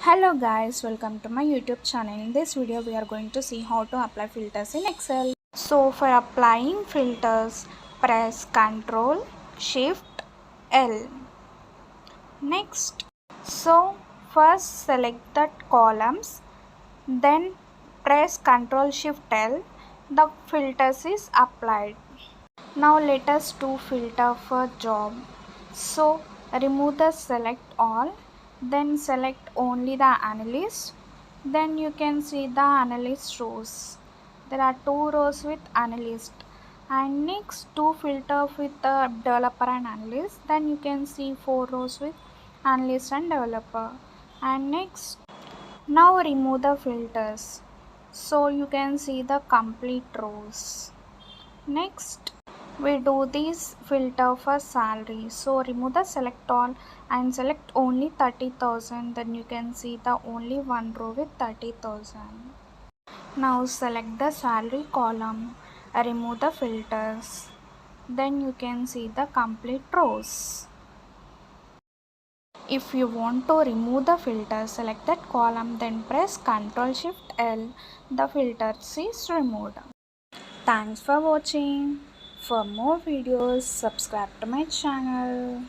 Hello guys, welcome to my YouTube channel. In this video we are going to see how to apply filters in Excel. So for applying filters, press Ctrl Shift L. Next, so first select the columns, then press Ctrl Shift L. The filters is applied. Now let us do filter for job. So remove the select all, then select only the analyst. Then you can see the analyst rows. There are two rows with analyst. And next two filter with the developer and analyst. Then you can see four rows with analyst and developer. And next, now remove the filters. So you can see the complete rows. Next, we do this filter for salary. So remove the select all and select only 30,000. Then you can see the only one row with 30,000. Now select the salary column, remove the filters. Then you can see the complete rows. If you want to remove the filter, select that column, then press Ctrl Shift L. The filter is removed. Thanks for watching. For more videos, subscribe to my channel.